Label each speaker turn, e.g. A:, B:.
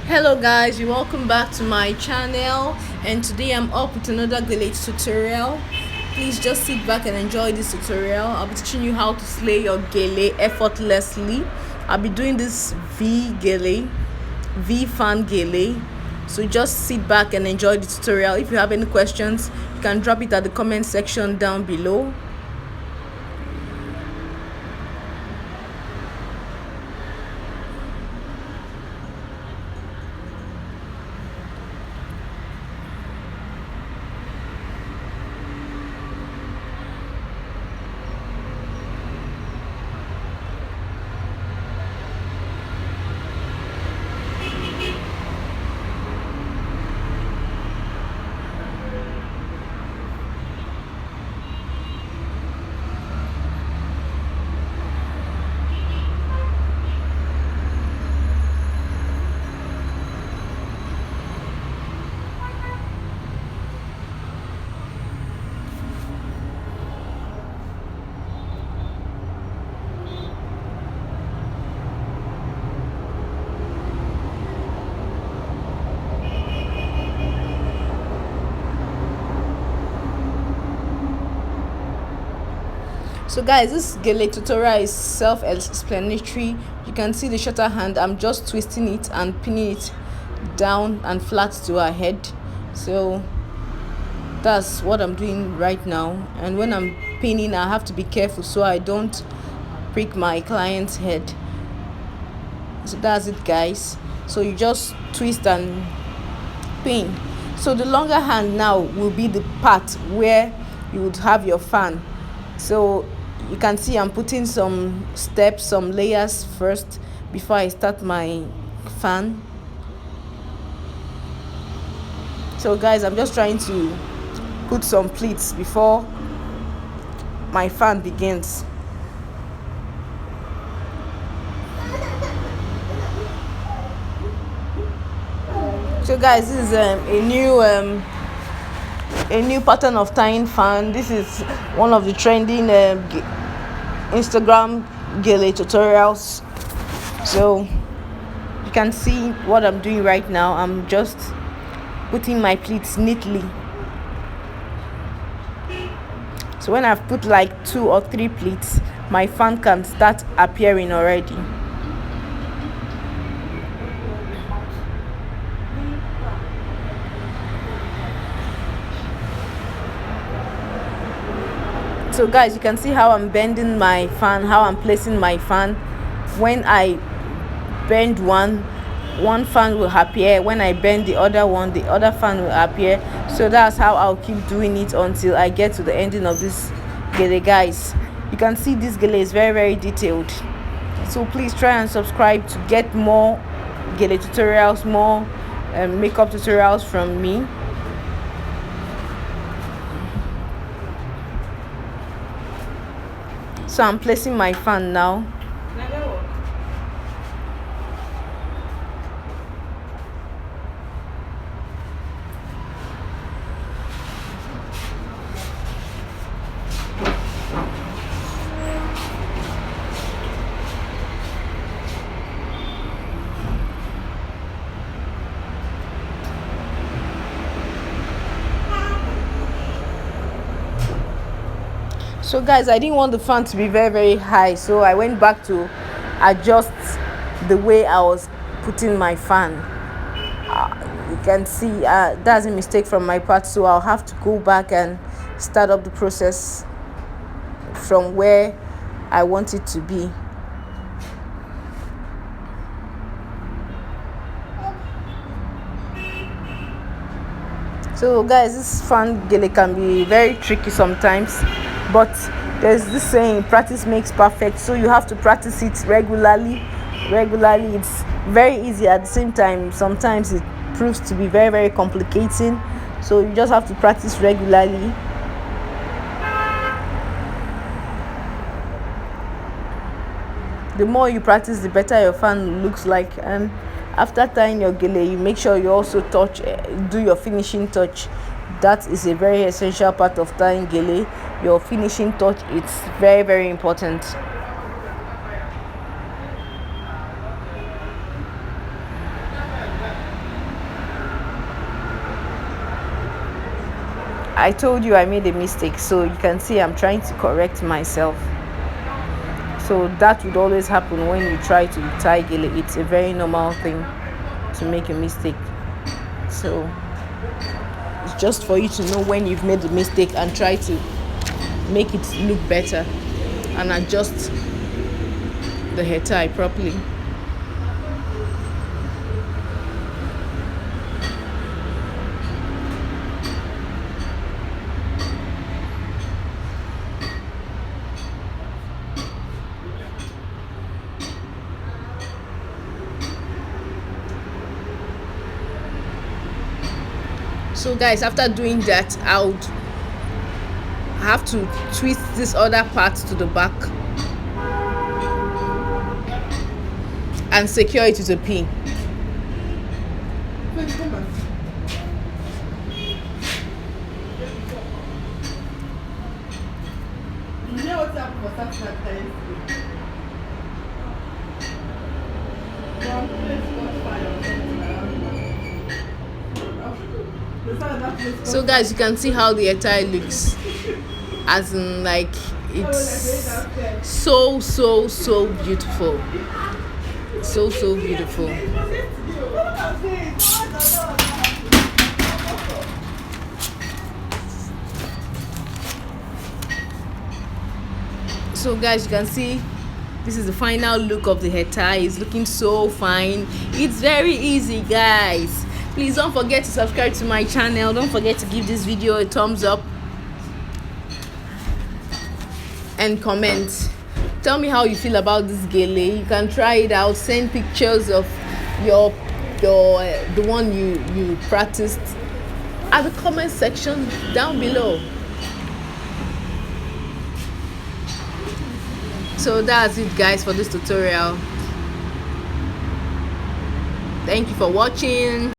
A: Hello guys, you welcome back to my channel, and today I'm up with another glaze tutorial. Please just sit back and enjoy this tutorial. I'll be teaching you how to slay your gele effortlessly. I'll be doing this V fan gele. So just sit back and enjoy the tutorial. If you have any questions, you can drop it at the comment section down below. So guys, this gele tutorial is self-explanatory. You can see the shutter hand. I'm just twisting it and pinning it down and flat to her head. So that's what I'm doing right now. And when I'm pinning, I have to be careful so I don't prick my client's head. So that's it guys. So you just twist and pin. So the longer hand now will be the part where you would have your fan. So you can see I'm putting some steps, some layers first before I start my fan. So guys, I'm just trying to put some pleats before my fan begins. So guys, this is a new pattern of tying fan. This is one of the trending Instagram gele tutorials. So you can see what I'm doing right now. I'm just putting my pleats neatly. So when I've put like 2 or 3 pleats, my fan can start appearing already. So guys, you can see how I'm bending my fan, how I'm placing my fan. When I bend one fan will appear. When I bend the other one, the other fan will appear. So that's how I'll keep doing it until I get to the ending of this gele guys. You can see this gele is very detailed. So please try and subscribe to get more gele tutorials, more makeup tutorials from me. So I'm placing my fan now. So guys, I didn't want the fan to be very high, so I went back to adjust the way I was putting my fan. You can see that's a mistake from my part, so I'll have to go back and start up the process from where I want it to be. So guys, this fan gele can be very tricky sometimes, but there's this saying, practice makes perfect. So you have to practice it regularly. It's very easy, at the same time sometimes it proves to be very complicating, so you just have to practice regularly. The more you practice, the better your fan looks like. And after tying your gele, you make sure you also do your finishing touch. That is a very essential part of tying gele. Your finishing touch, it's very important. I told you I made a mistake, so you can see I'm trying to correct myself. So that would always happen when you try to tie gele. It's a very normal thing to make a mistake. So it's just for you to know when you've made a mistake and try to make it look better and adjust the hair tie properly. So guys, after doing that, I would have to twist this other part to the back and secure it with a pin. So guys, you can see how the attire looks, as in like it's so beautiful, so beautiful. So guys, you can see this is the final look of the hair tie. It's looking so fine. It's very easy, guys. Please don't forget to subscribe to my channel. Don't forget to give this video a thumbs up and comment. Tell me how you feel about this gele. You can try it out. Send pictures of your the one you practiced at the comment section down below. So that's it, guys, for this tutorial. Thank you for watching.